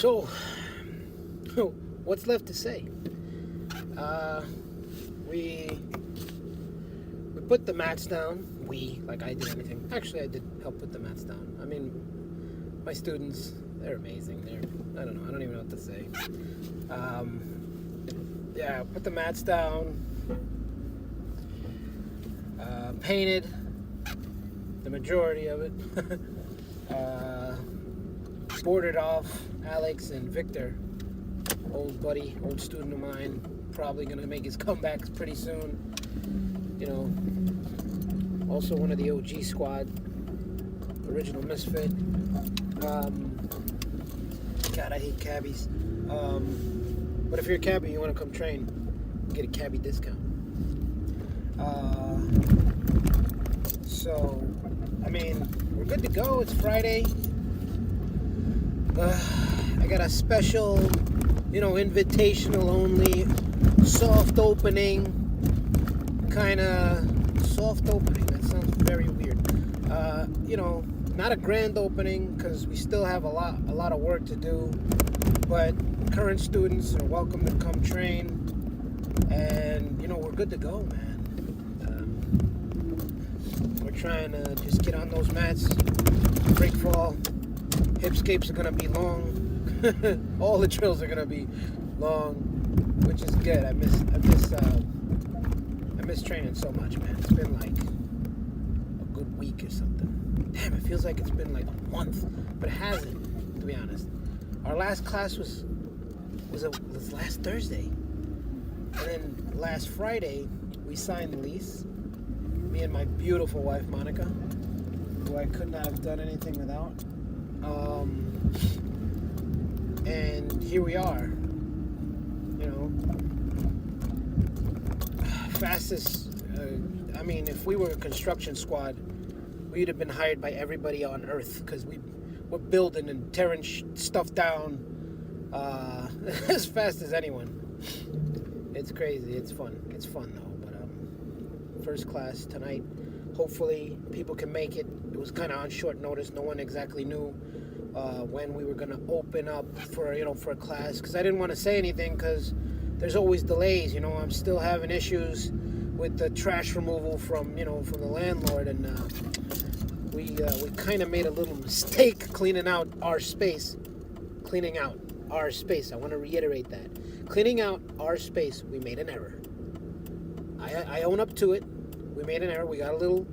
So, what's left to say? We put the mats down. Like I did anything. Actually, I did help put the mats down. I mean, my students, they're amazing. I don't know. I don't even know what to say. Yeah, put the mats down. Painted the majority of it. Boarded off Alex and Victor, old buddy, old student of mine, probably gonna make his comeback pretty soon. You know, also one of the OG squad, original misfit. God, I hate cabbies. But if you're a cabbie, you want to come train, get a cabbie discount. So, I mean, we're good to go. It's Friday. I got a special, invitational only, soft opening, kind of soft opening. That sounds very weird. Not a grand opening because we still have a lot of work to do, but current students are welcome to come train, and we're good to go, man. We're trying to just get on those mats, break fall. Hipscapes are gonna be long. All the drills are gonna be long, which is good. I miss training so much, man. It's been like a good week or something. Damn, it feels like it's been like a month, but it hasn't, to be honest. Our last class was last Thursday, and then last Friday we signed the lease. Me and my beautiful wife Monica, who I could not have done anything without. And here we are, fastest, if we were a construction squad, we'd have been hired by everybody on earth, because we're building and tearing stuff down as fast as anyone. It's crazy. It's fun though. But first class tonight. Hopefully people can make it. It was kind of on short notice. No one exactly knew when we were gonna open up for a class, because I didn't want to say anything because there's always delays. I'm still having issues with the trash removal from the landlord, and we kind of made a little mistake cleaning out our space. I want to reiterate that. Cleaning out our space, we made an error. I own up to it. We made an error. We got a little,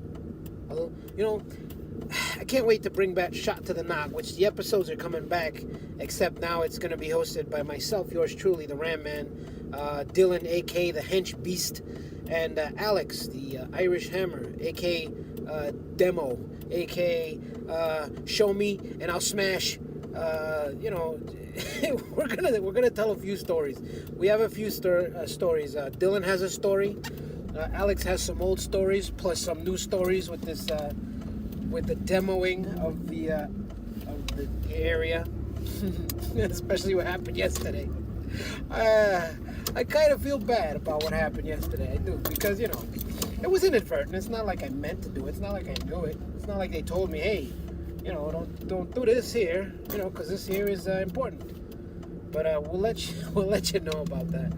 I can't wait to bring back Shot to the Knock, which the episodes are coming back, except now it's going to be hosted by myself, yours truly, the Ram Man, Dylan, a.k.a. the Hench Beast, and Alex, the Irish Hammer, a.k.a. Demo, a.k.a. Show Me and I'll Smash. We're gonna tell a few stories. We have a few stories. Dylan has a story. Alex has some old stories plus some new stories with this with the demoing of the area, especially what happened yesterday. I kind of feel bad about what happened yesterday. I do, because it was inadvertent. It's not like I meant to do it. It's not like I knew it. It's not like they told me, hey, don't do this here, because this here is important. But we'll let you know about that.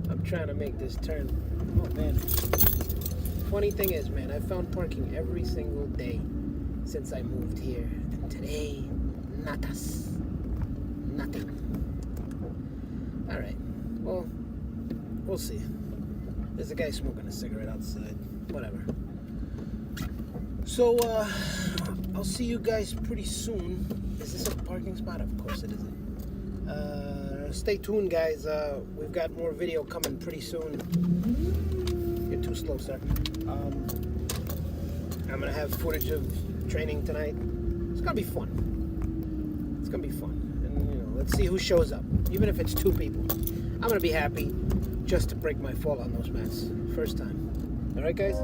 I'm trying to make this turn. Oh man. Funny thing is, man, I found parking every single day since I moved here, and today, nothing. All right. Well, we'll see. There's a guy smoking a cigarette outside. Whatever. So, I'll see you guys pretty soon. Is this a parking spot? Of course it isn't. Stay tuned, guys. We've got more video coming pretty soon. You're too slow, sir. I'm gonna have footage of training tonight. It's gonna be fun. And let's see who shows up. Even if it's 2 people, I'm gonna be happy just to break my fall on those mats. First time. All right, guys.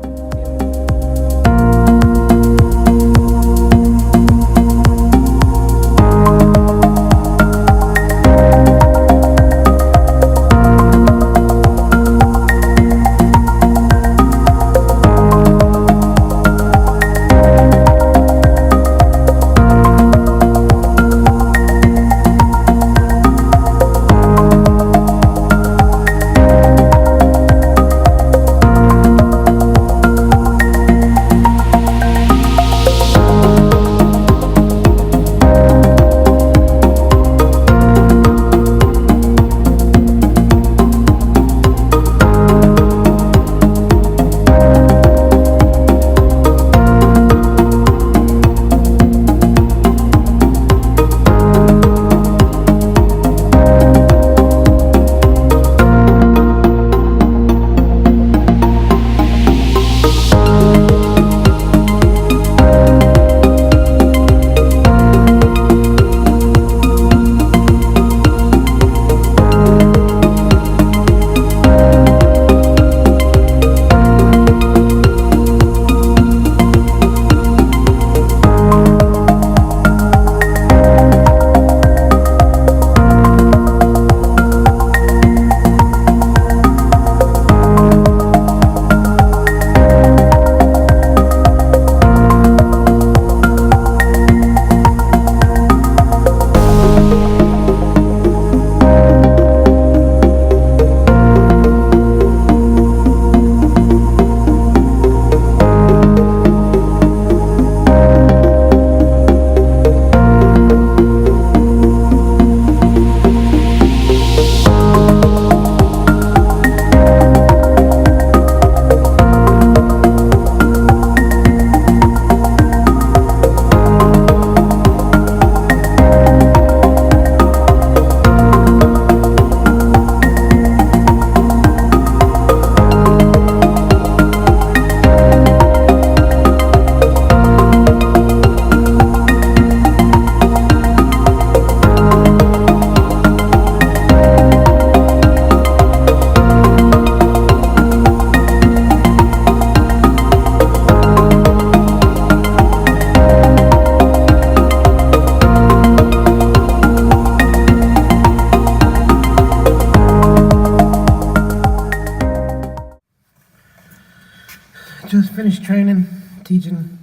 finished training, teaching.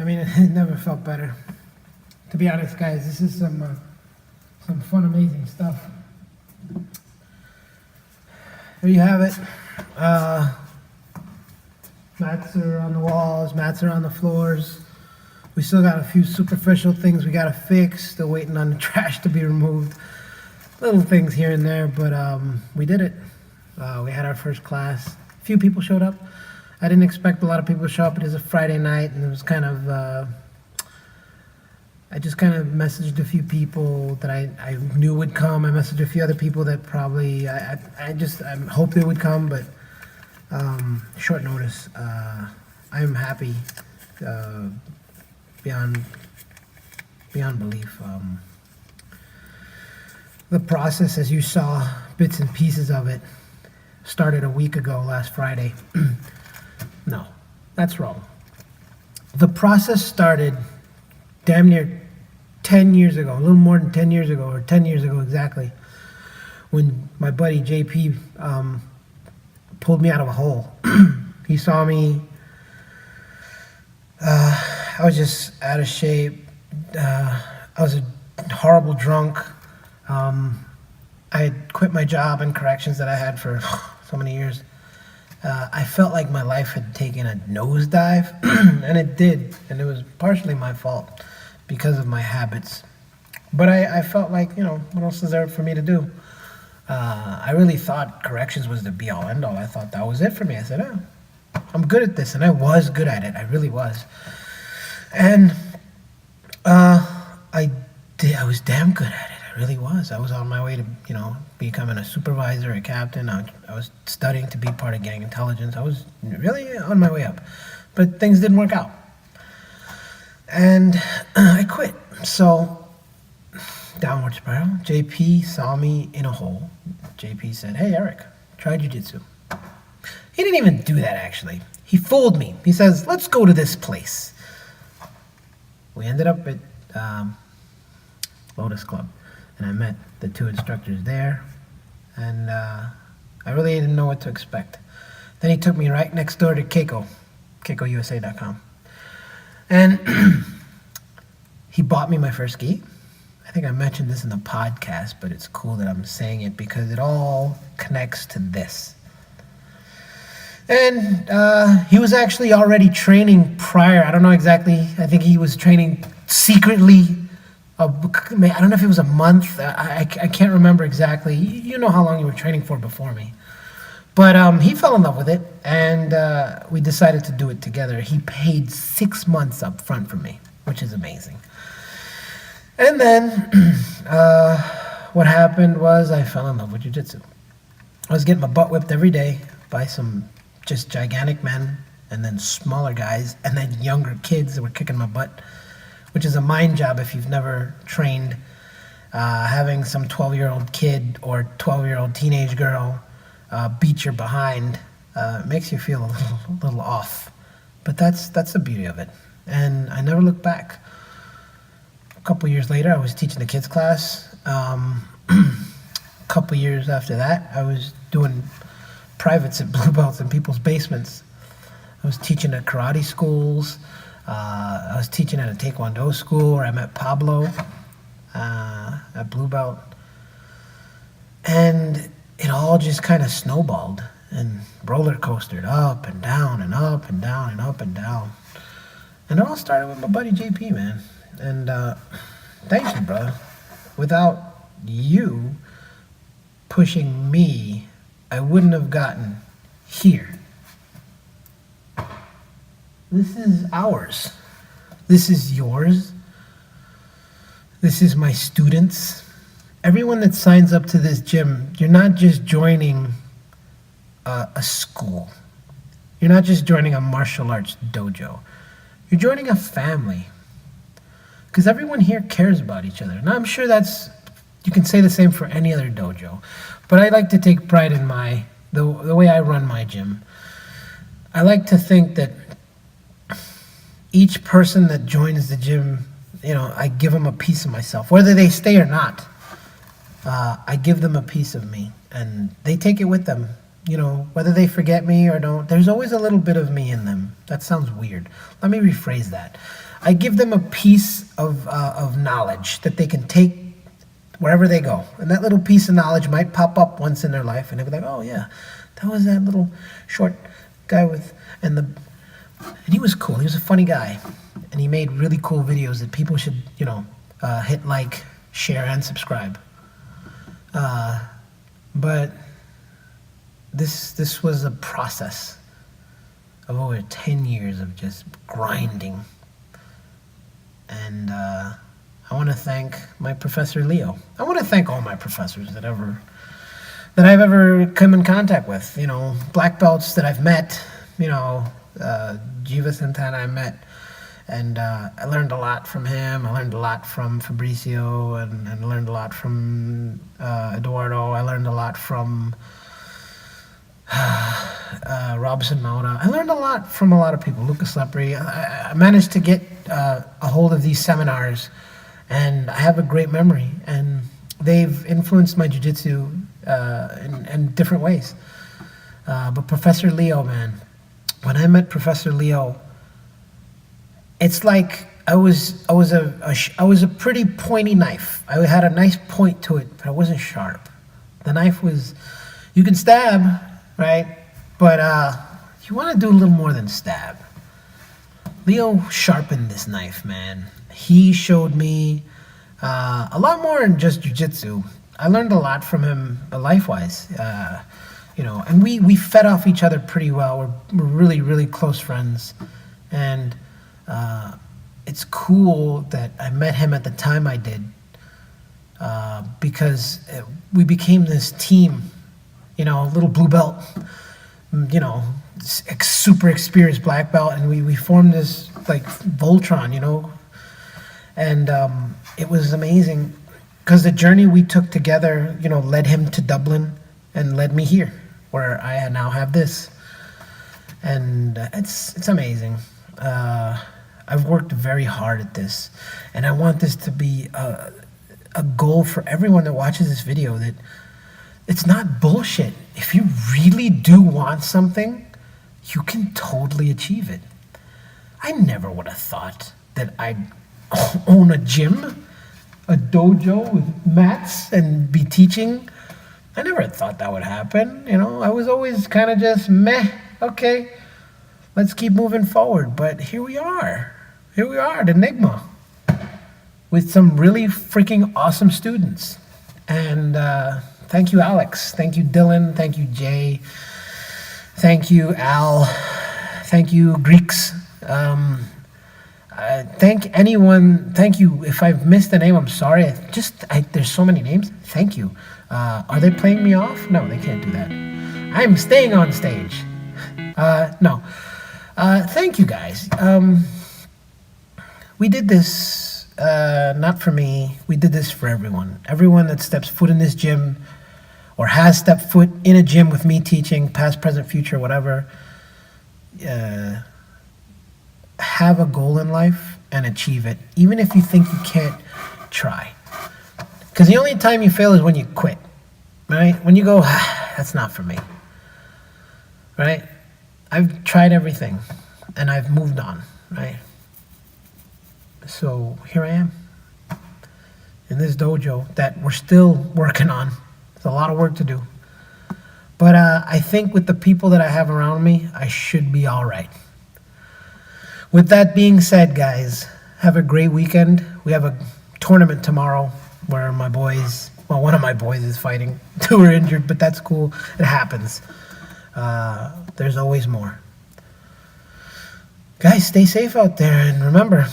I mean, it never felt better. To be honest, guys, this is some fun, amazing stuff. There you have it. Mats are on the walls, mats are on the floors. We still got a few superficial things we gotta fix. Still waiting on the trash to be removed. Little things here and there, but we did it. We had our first class. A few people showed up. I didn't expect a lot of people to show up. It is a Friday night, and it was kind of, I just kind of messaged a few people that I knew would come. I messaged a few other people that probably, I hope they would come, but short notice. I am happy beyond belief. The process, as you saw, bits and pieces of it, started a week ago, last Friday. No, that's wrong. The process started damn near 10 years ago, a little more than 10 years ago, or 10 years ago exactly, when my buddy JP pulled me out of a hole. He saw me, I was just out of shape. I was a horrible drunk. I had quit my job in corrections that I had for so many years. I felt like my life had taken a nosedive, and it did, and it was partially my fault because of my habits. But I felt like, what else is there for me to do? I really thought corrections was the be-all, end-all. I thought that was it for me. I said, I'm good at this, and I was good at it. I really was. And I was damn good at it. I really was. I was on my way to, becoming a supervisor, a captain. I was studying to be part of gang intelligence. I was really on my way up. But things didn't work out. And I quit. So, downward spiral. JP saw me in a hole. JP said, "Hey, Eric, try jiu-jitsu." He didn't even do that, actually. He fooled me. He says, "Let's go to this place." We ended up at Lotus Club, and I met the two instructors there, and I really didn't know what to expect. Then he took me right next door to KeikoUSA.com, and he bought me my first gi. I think I mentioned this in the podcast, but it's cool that I'm saying it because it all connects to this. And he was actually already training prior. I don't know exactly. I think he was training secretly. I don't know if it was a month. I can't remember exactly. You know how long you were training for before me. But he fell in love with it, and we decided to do it together. He paid 6 months up front for me, which is amazing. And then what happened was I fell in love with jiu-jitsu. I was getting my butt whipped every day by some just gigantic men, and then smaller guys, and then younger kids that were kicking my butt, which is a mind job if you've never trained. Having some 12-year-old kid or 12-year-old teenage girl beat your behind makes you feel a little off. But that's the beauty of it. And I never looked back. A couple years later, I was teaching a kids class. A couple years after that, I was doing privates at blue belts in people's basements. I was teaching at karate schools. I was teaching at a taekwondo school where I met Pablo at blue belt. And it all just kind of snowballed and roller coastered up and down and up and down and up and down. And it all started with my buddy JP, man. And thank you, brother. Without you pushing me, I wouldn't have gotten here. This is ours. This is yours. This is my students. Everyone that signs up to this gym, you're not just joining a school. You're not just joining a martial arts dojo. You're joining a family. Because everyone here cares about each other. And I'm sure you can say the same for any other dojo. But I like to take pride in the way I run my gym. I like to think that each person that joins the gym, I give them a piece of myself. Whether they stay or not, I give them a piece of me. And they take it with them. whether they forget me or don't, there's always a little bit of me in them. That sounds weird. Let me rephrase that. I give them a piece of knowledge that they can take wherever they go. And that little piece of knowledge might pop up once in their life, and they'll be like, oh yeah, that was that little short guy and he was cool. He was a funny guy. And he made really cool videos that people should, hit like, share, and subscribe. But this was a process of over 10 years of just grinding. And I want to thank my Professor Leo. I want to thank all my professors that I've ever come in contact with. Black belts that I've met. Jiva Santana I met, and I learned a lot from him. I learned a lot from Fabricio, and learned a lot from Eduardo. I learned a lot from Robson Maura. I learned a lot from a lot of people. Lucas Lepre. I managed to get a hold of these seminars, and I have a great memory, and they've influenced my jiu-jitsu in different ways. But Professor Leo, man, when I met Professor Leo, it's like I was a pretty pointy knife. I had a nice point to it, but I wasn't sharp. The knife was, you can stab, right? But you want to do a little more than stab. Leo sharpened this knife, man. He showed me a lot more than just jiu-jitsu. I learned a lot from him life-wise, and we fed off each other pretty well. We're really, really close friends. And it's cool that I met him at the time I did, because we became this team, little blue belt, super experienced black belt, and we formed this like Voltron, and it was amazing because the journey we took together, led him to Dublin and led me here, where I now have this, and it's amazing. I've worked very hard at this, and I want this to be a goal for everyone that watches this video, that it's not bullshit. If you really do want something, you can totally achieve it. I never would have thought that I'd own a gym, a dojo with mats, and be teaching. I never thought that would happen. I was always kind of just meh, okay, let's keep moving forward. But here we are, the Enigma, with some really freaking awesome students. And thank you, Alex. Thank you, Dylan. Thank you, Jay. Thank you, Al. Thank you, Greeks. Thank you. If I've missed a name, I'm sorry. There's so many names. Thank you. Are they playing me off? No, they can't do that. I'm staying on stage. No. Thank you, guys. We did this, not for me. We did this for everyone. Everyone that steps foot in this gym or has stepped foot in a gym with me teaching, past, present, future, whatever, have a goal in life and achieve it. Even if you think you can't, try. Because the only time you fail is when you quit, right? When you go, that's not for me, right? I've tried everything, and I've moved on, right? So here I am, in this dojo that we're still working on. There's a lot of work to do. But I think with the people that I have around me, I should be all right. With that being said, guys, have a great weekend. We have a tournament tomorrow where one of my boys is fighting. Two are injured, but that's cool. It happens. There's always more. Guys, stay safe out there, and remember,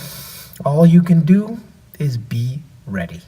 all you can do is be ready.